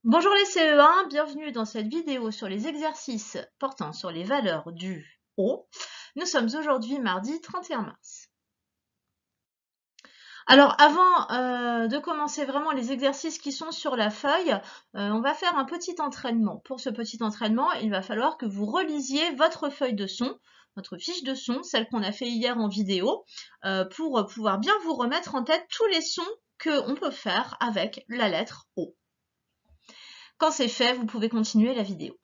Bonjour les CE1, bienvenue dans cette vidéo sur les exercices portant sur les valeurs du O. Nous sommes aujourd'hui mardi 31 mars. Alors avant de commencer vraiment les exercices qui sont sur la feuille, on va faire un petit entraînement. Pour ce petit entraînement, il va falloir que vous relisiez votre feuille de son, votre fiche de son, celle qu'on a fait hier en vidéo, pour pouvoir bien vous remettre en tête tous les sons qu'on peut faire avec la lettre O. Quand c'est fait, vous pouvez continuer la vidéo.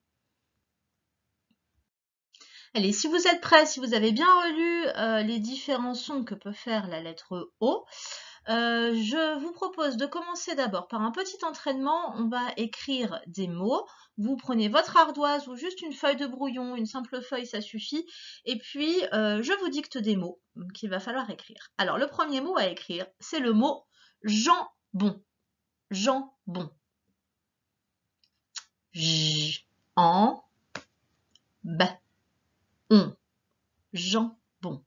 Allez, si vous êtes prêts, si vous avez bien relu les différents sons que peut faire la lettre O, je vous propose de commencer d'abord par un petit entraînement. On va écrire des mots. Vous prenez votre ardoise ou juste une feuille de brouillon, une simple feuille, ça suffit. Et puis, je vous dicte des mots qu'il va falloir écrire. Alors, le premier mot à écrire, c'est le mot jambon. Jambon. J, en, b, on. Jambon.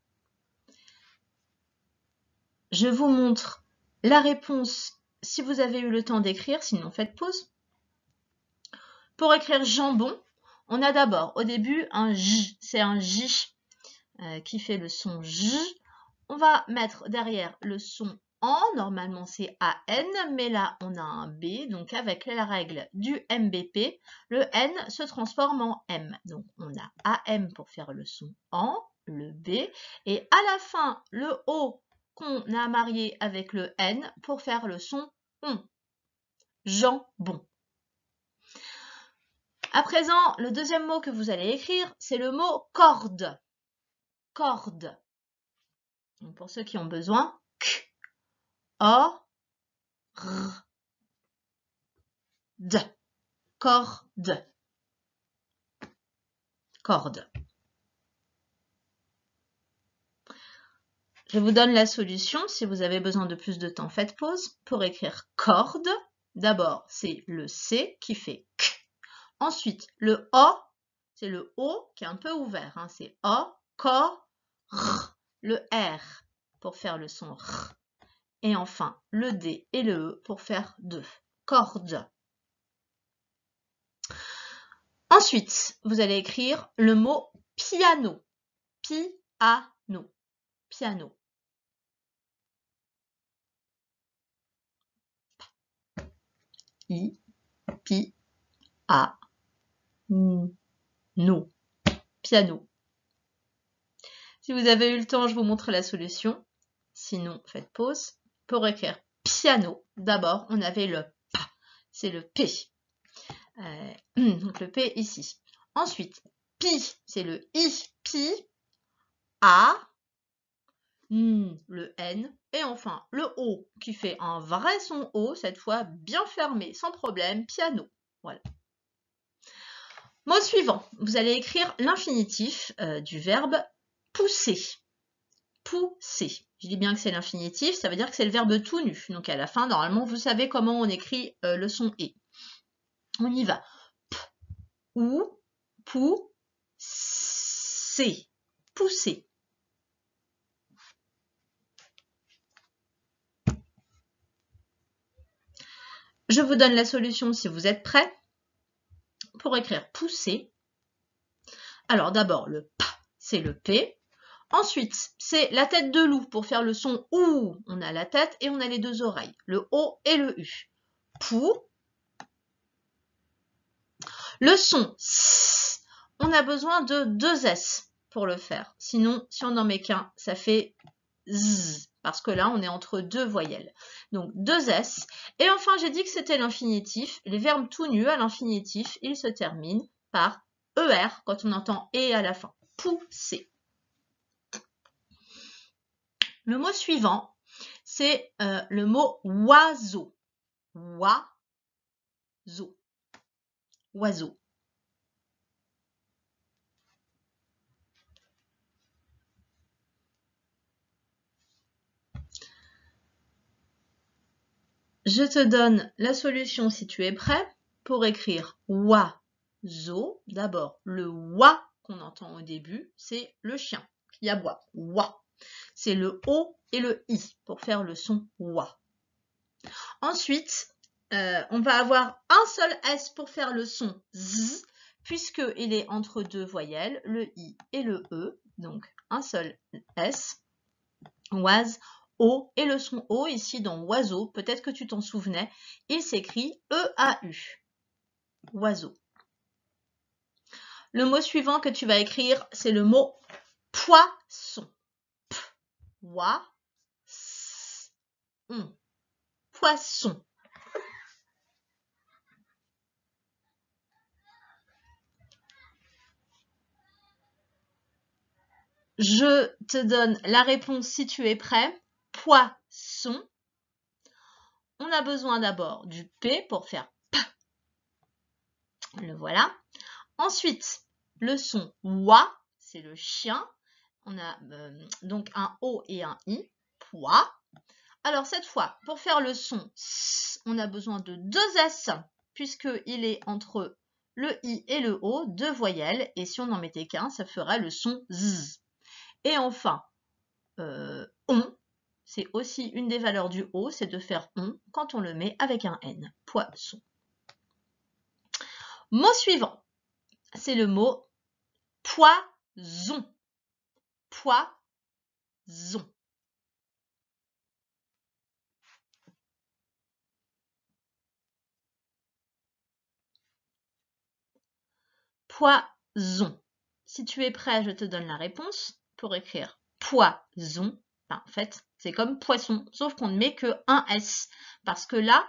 Je vous montre la réponse si vous avez eu le temps d'écrire, sinon faites pause. Pour écrire jambon, on a d'abord au début un J, c'est un J qui fait le son J. On va mettre derrière le son en, normalement c'est AN, mais là on a un B, donc avec la règle du MBP, le N se transforme en M. Donc on a AM pour faire le son en, le B, et à la fin le O qu'on a marié avec le N pour faire le son on. Jambon. À présent, le deuxième mot que vous allez écrire, c'est le mot corde. Corde. Donc pour ceux qui ont besoin, K, O, R, D. Corde. Corde. Je vous donne la solution. Si vous avez besoin de plus de temps, faites pause. Pour écrire corde, d'abord, c'est le C qui fait K. Ensuite, le O, c'est le O qui est un peu ouvert. Hein. C'est O, co, R. Le R pour faire le son R. Et enfin, le D et le E pour faire de. Corde. Ensuite, vous allez écrire le mot piano. Piano. Piano. I, pi, a, no. Piano. Si vous avez eu le temps, je vous montre la solution. Sinon, faites pause. Pour écrire piano, d'abord, on avait le P. C'est le P. Donc le P ici. Ensuite, pi, c'est le I, pi. A, le N. Et enfin, le O qui fait un vrai son O, cette fois bien fermé, sans problème, piano. Voilà. Mot suivant, vous allez écrire l'infinitif du verbe pousser. Pousser. Je dis bien que c'est l'infinitif, ça veut dire que c'est le verbe tout nu. Donc à la fin, normalement, vous savez comment on écrit le son « et ». On y va. P, ou, pou, c'est. Pousser. Je vous donne la solution si vous êtes prêts. Pour écrire pousser, alors d'abord le P, c'est le P. Ensuite, c'est la tête de loup. Pour faire le son OU, on a la tête et on a les deux oreilles. Le O et le U. Pou. Le son S, on a besoin de deux S pour le faire. Sinon, si on n'en met qu'un, ça fait Z. Parce que là, on est entre deux voyelles. Donc, deux S. Et enfin, j'ai dit que c'était l'infinitif. Les verbes tout nus à l'infinitif, ils se terminent par ER quand on entend et à la fin. Pousser. Le mot suivant, c'est le mot oiseau. Oiseau. Oiseau. Je te donne la solution si tu es prêt pour écrire oiseau. D'abord, le oie qu'on entend au début, c'est le chien qui aboie. Oie. C'est le O et le I pour faire le son oie. Ensuite, on va avoir un seul S pour faire le son Z, puisqu'il est entre deux voyelles, le I et le E. Donc, un seul S. Oise, O. Et le son O, ici dans oiseau, peut-être que tu t'en souvenais, il s'écrit E-A-U. Oiseau. Le mot suivant que tu vas écrire, c'est le mot poisson. Poisson. Poisson. Je te donne la réponse si tu es prêt. Poisson. On a besoin d'abord du P pour faire P. Le voilà. Ensuite, le son WA, c'est le chien. On a donc un O et un I. Pois. Alors cette fois, pour faire le son S, on a besoin de deux S, puisqu'il est entre le I et le O, deux voyelles. Et si on n'en mettait qu'un, ça ferait le son Z. Et enfin, on, c'est aussi une des valeurs du O, c'est de faire on quand on le met avec un N. Poisson. Mot suivant, c'est le mot poison. Poison. Poison. Si tu es prêt, je te donne la réponse. Pour écrire poison, ben, en fait, c'est comme poisson, sauf qu'on ne met que un S. Parce que là,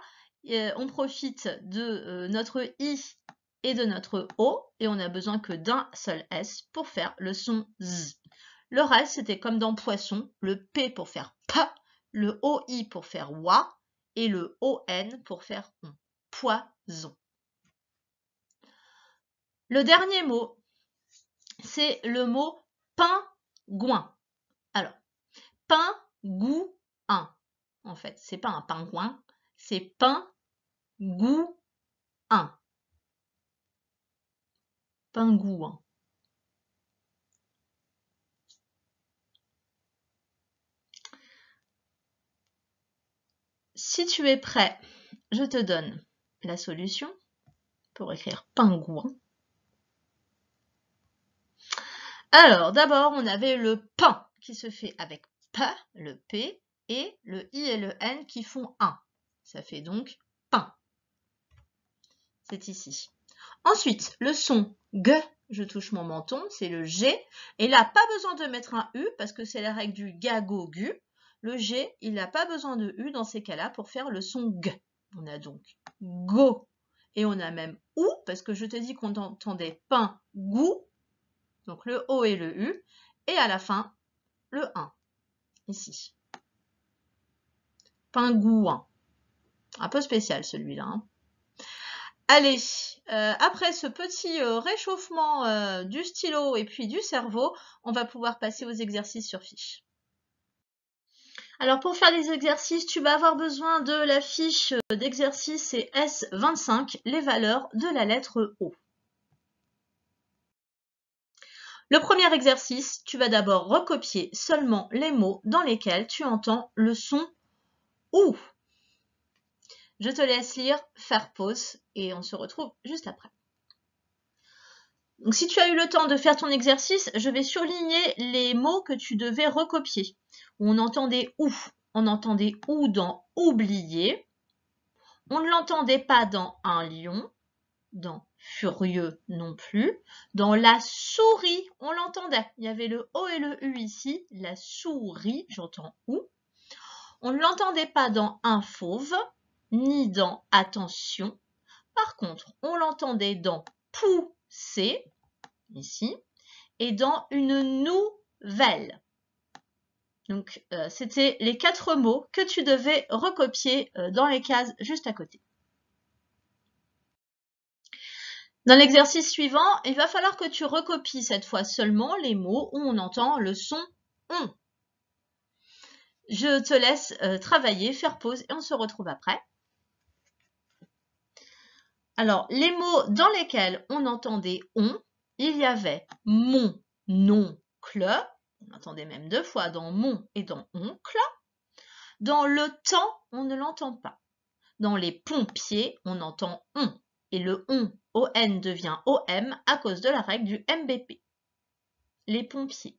on profite de notre I et de notre O, et on n'a besoin que d'un seul S pour faire le son Z. Le reste, c'était comme dans poisson, le P pour faire P, le OI pour faire WA, et le ON pour faire ON. Poison. Le dernier mot, c'est le mot pingouin. Alors, pingouin. En fait, c'est pas un pingouin, c'est pingouin. Pingouin. Si tu es prêt, je te donne la solution pour écrire pingouin. Alors, d'abord, on avait le pain qui se fait avec P, le P, et le I et le N qui font 1. Ça fait donc pain. C'est ici. Ensuite, le son G, je touche mon menton, c'est le G. Et là, pas besoin de mettre un U parce que c'est la règle du gagogu. Le G, il n'a pas besoin de U dans ces cas-là pour faire le son G. On a donc go. Et on a même OU parce que je te dis qu'on entendait pain, goût. Donc le O et le U. Et à la fin, le 1. Ici. Pingouin. Un peu spécial celui-là. Hein. Allez, après ce petit réchauffement du stylo et puis du cerveau, on va pouvoir passer aux exercices sur fiche. Alors pour faire les exercices, tu vas avoir besoin de la fiche d'exercice, c'est S25, les valeurs de la lettre O. Le premier exercice, tu vas d'abord recopier seulement les mots dans lesquels tu entends le son OU. Je te laisse lire, faire pause et on se retrouve juste après. Donc, si tu as eu le temps de faire ton exercice, je vais surligner les mots que tu devais recopier. On entendait OU. On entendait OU dans oublier. On ne l'entendait pas dans un lion, dans furieux non plus. Dans la souris, on l'entendait. Il y avait le O et le U ici. La souris, j'entends OU. On ne l'entendait pas dans un fauve, ni dans attention. Par contre, on l'entendait dans pousser, ici, et dans une nouvelle. Donc, c'était les 4 mots que tu devais recopier dans les cases juste à côté. Dans l'exercice suivant, il va falloir que tu recopies cette fois seulement les mots où on entend le son on. Je te laisse travailler, faire pause et on se retrouve après. Alors, les mots dans lesquels on entendait on, il y avait mon oncle, on entendait même 2 fois dans mon et dans oncle. Dans le temps, on ne l'entend pas. dans les pompiers, on entend on. Et le on devient OM à cause de la règle du MBP. Les pompiers.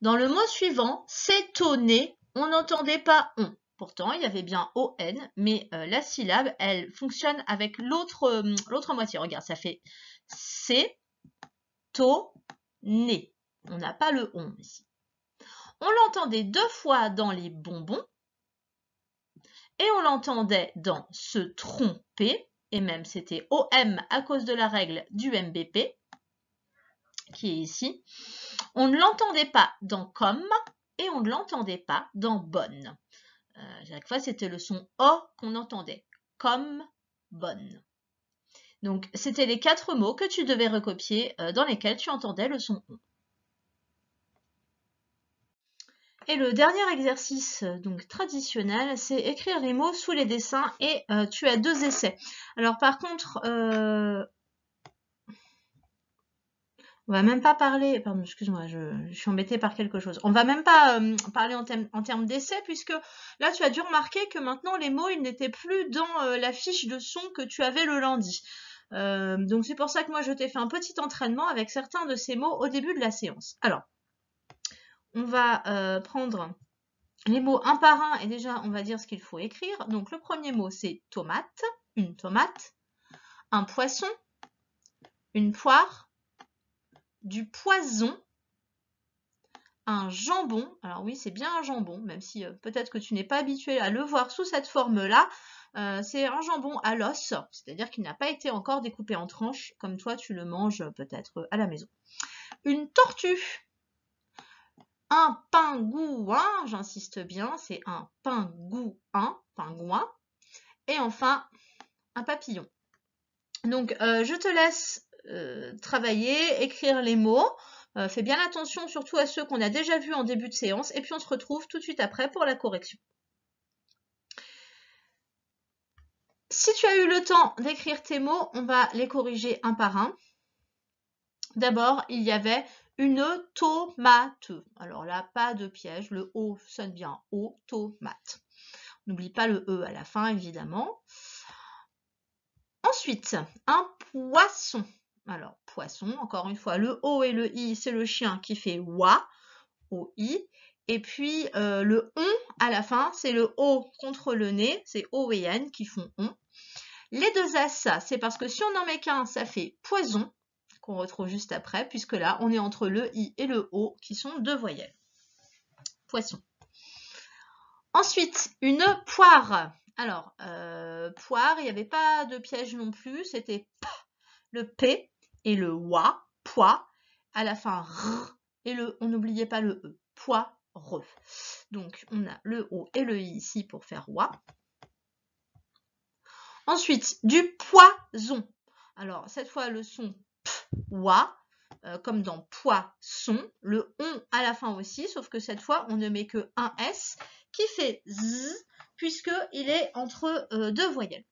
Dans le mot suivant, s'étonner, on n'entendait pas on. Pourtant, il y avait bien ON, mais la syllabe, elle fonctionne avec l'autre moitié. Regarde, ça fait s'étonner. On n'a pas le on ici. On l'entendait 2 fois dans les bonbons et on l'entendait dans se tromper, et même c'était OM à cause de la règle du MBP, qui est ici. On ne l'entendait pas dans comme et on ne l'entendait pas dans bonne. Chaque fois, c'était le son O qu'on entendait. Comme, bonne. Donc, c'était les 4 mots que tu devais recopier dans lesquels tu entendais le son O. Et le dernier exercice donc traditionnel, c'est écrire les mots sous les dessins et tu as 2 essais. Alors par contre, on va même pas parler, pardon, excuse-moi, je suis embêtée par quelque chose. On va même pas parler en termes d'essais puisque là tu as dû remarquer que maintenant les mots ils n'étaient plus dans la fiche de son que tu avais le lundi. Donc c'est pour ça que moi je t'ai fait un petit entraînement avec certains de ces mots au début de la séance. Alors, on va prendre les mots un par un et déjà on va dire ce qu'il faut écrire. Donc le premier mot c'est tomate, une tomate, un poisson, une poire, du poison, un jambon. Alors oui, c'est bien un jambon, même si peut-être que tu n'es pas habitué à le voir sous cette forme-là. C'est un jambon à l'os, c'est-à-dire qu'il n'a pas été encore découpé en tranches, comme toi tu le manges peut-être à la maison. Une tortue, un pingouin, j'insiste bien, c'est un pingouin, et enfin un papillon. Donc je te laisse travailler, écrire les mots. Fais bien attention surtout à ceux qu'on a déjà vus en début de séance et puis on se retrouve tout de suite après pour la correction. Si tu as eu le temps d'écrire tes mots, on va les corriger un par un. D'abord, il y avait une tomate. Alors là, pas de piège, le O sonne bien, O, tomate. N'oublie pas le E à la fin, évidemment. Ensuite, un poisson. Alors, poisson, encore une fois, le O et le I, c'est le chien qui fait wa, O-I. Et puis, le on à la fin, c'est le O contre le nez, c'est O et N qui font on. Les 2 S, c'est parce que si on n'en met qu'un, ça fait poison, qu'on retrouve juste après, puisque là, on est entre le I et le O, qui sont 2 voyelles. Poisson. Ensuite, une poire. Alors, poire, il n'y avait pas de piège non plus, c'était P, le P et le WA, pois, à la fin R, et on n'oubliait pas le E, poire. Donc, on a le O et le I ici pour faire WA. Ensuite, du poison. Alors, cette fois, le son P, WA, comme dans poisson, le on à la fin aussi, sauf que cette fois, on ne met que un S qui fait Z, puisqu'il est entre 2 voyelles.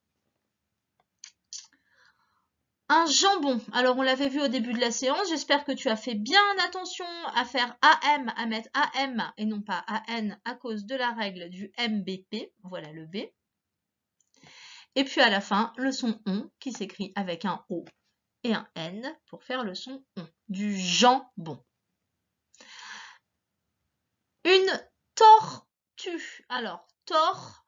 Un jambon. Alors, on l'avait vu au début de la séance. J'espère que tu as fait bien attention à faire AM, à mettre AM et non pas AN à cause de la règle du MBP. Voilà le B. Et puis à la fin, le son on qui s'écrit avec un O et un N pour faire le son on. Du jambon. Une tortue. Alors, tor,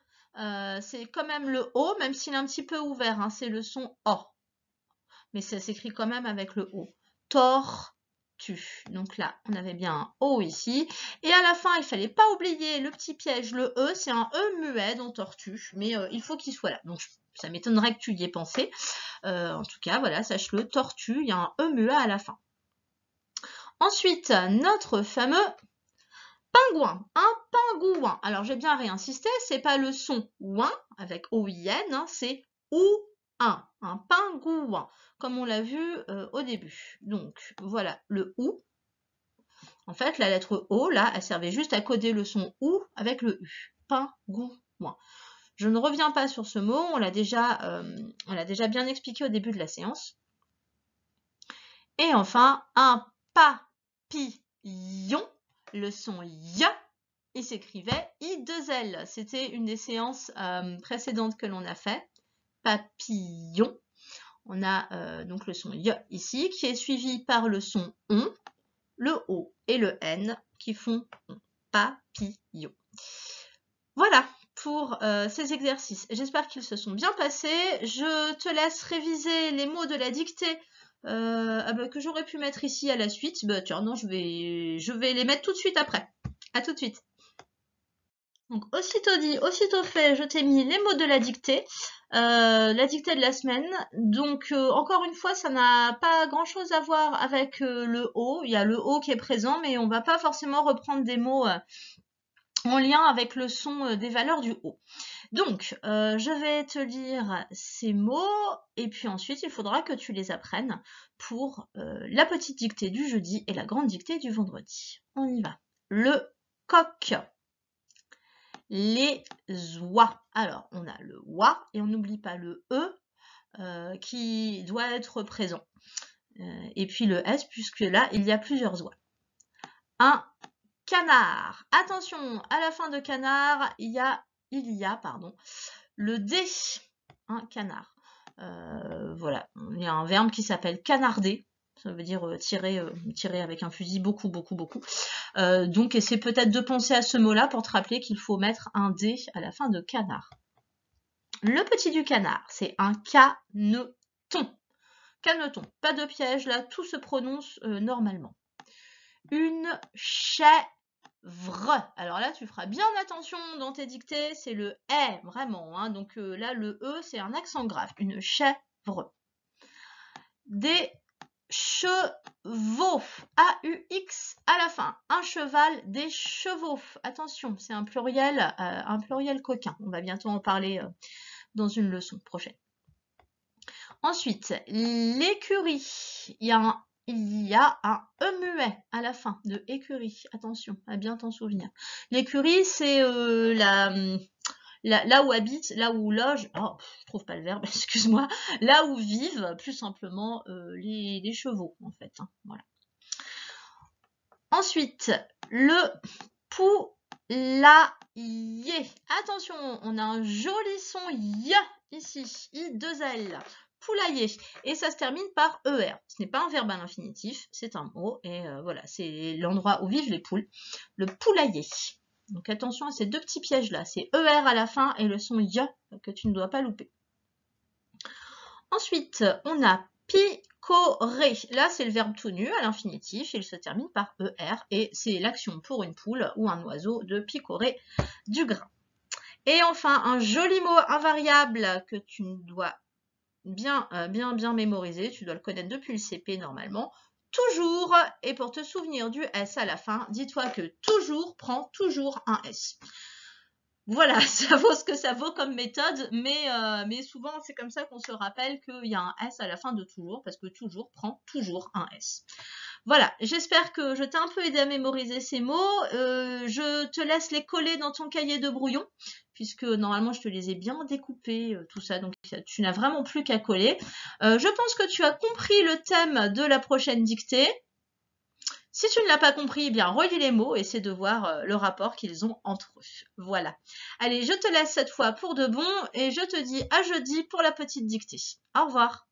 c'est quand même le O, même s'il est un petit peu ouvert. Hein, c'est le son O. Mais ça s'écrit quand même avec le O. Tortue. Donc là, on avait bien un O ici. Et à la fin, il ne fallait pas oublier le petit piège, le E. C'est un E muet dans tortue, mais il faut qu'il soit là. Donc ça m'étonnerait que tu y aies pensé. En tout cas, voilà, sache-le, tortue, il y a un E muet à la fin. Ensuite, notre fameux pingouin. Un pingouin. Alors j'ai bien réinsisté, c'est pas le son ouin avec O-I-N, hein, c'est ou-un. Un pingouin, comme on l'a vu au début. Donc voilà le ou. En fait, la lettre O, là, elle servait juste à coder le son ou avec le U. Pingouin. Je ne reviens pas sur ce mot, on l'a déjà bien expliqué au début de la séance. Et enfin, un papillon, le son Y il s'écrivait I2L. C'était une des séances précédentes que l'on a fait. Papillon. On a donc le son Y ici, qui est suivi par le son ON, le O et le N, qui font ON. Papillon. Voilà pour ces exercices. J'espère qu'ils se sont bien passés. Je te laisse réviser les mots de la dictée que j'aurais pu mettre ici à la suite. Bah tiens, non, je vais les mettre tout de suite après. À tout de suite. Donc, aussitôt dit, aussitôt fait, je t'ai mis les mots de la dictée de la semaine. Donc, encore une fois, ça n'a pas grand-chose à voir avec le O. Il y a le O qui est présent, mais on va pas forcément reprendre des mots en lien avec le son des valeurs du O. Donc, je vais te lire ces mots, et puis ensuite, il faudra que tu les apprennes pour la petite dictée du jeudi et la grande dictée du vendredi. On y va. Le coq. Les oies. Alors, on a le oie et on n'oublie pas le E qui doit être présent. Et puis le S, puisque là, il y a plusieurs oies. Un canard. Attention, à la fin de canard, il y a le D. Un canard. Voilà, il y a un verbe qui s'appelle canarder. Ça veut dire tirer avec un fusil, beaucoup. Donc, essaie peut-être de penser à ce mot-là pour te rappeler qu'il faut mettre un D à la fin de canard. Le petit du canard, c'est un caneton. Caneton, pas de piège, là, tout se prononce normalement. Une chèvre. Alors là, tu feras bien attention dans tes dictées, c'est le « est », vraiment. Hein, donc là, le « e », c'est un accent grave. Une chèvre. Des chevaux, A-U-X à la fin, un cheval, des chevaux. Attention, c'est un pluriel coquin. On va bientôt en parler dans une leçon prochaine. Ensuite, l'écurie. Il y a un E muet à la fin de écurie. Attention, à bien t'en souvenir. L'écurie, c'est là où habite, là où loge, je trouve pas le verbe, excuse-moi, là où vivent plus simplement les chevaux en fait. Hein, voilà. Ensuite, le poulailler. Attention, on a un joli son Y ici, I2L. Poulailler. Et ça se termine par ER. Ce n'est pas un verbe à l'infinitif, c'est un mot. Et voilà, c'est l'endroit où vivent les poules. Le poulailler. Donc attention à ces deux petits pièges-là. C'est ER à la fin et le son Y que tu ne dois pas louper. Ensuite, on a picorer. Là, c'est le verbe tout nu à l'infinitif. Il se termine par ER et c'est l'action pour une poule ou un oiseau de picorer du grain. Et enfin, un joli mot invariable que tu dois bien mémoriser. Tu dois le connaître depuis le CP normalement. Toujours, et pour te souvenir du S à la fin, dis-toi que toujours prend toujours un S. Voilà, ça vaut ce que ça vaut comme méthode, mais souvent c'est comme ça qu'on se rappelle qu'il y a un S à la fin de toujours, parce que toujours prend toujours un S. Voilà, j'espère que je t'ai un peu aidé à mémoriser ces mots. Je te laisse les coller dans ton cahier de brouillon, puisque normalement je te les ai bien découpés, tout ça, donc tu n'as vraiment plus qu'à coller. Je pense que tu as compris le thème de la prochaine dictée. Si tu ne l'as pas compris, eh bien relis les mots et essaie de voir le rapport qu'ils ont entre eux. Voilà. Allez, je te laisse cette fois pour de bon et je te dis à jeudi pour la petite dictée. Au revoir.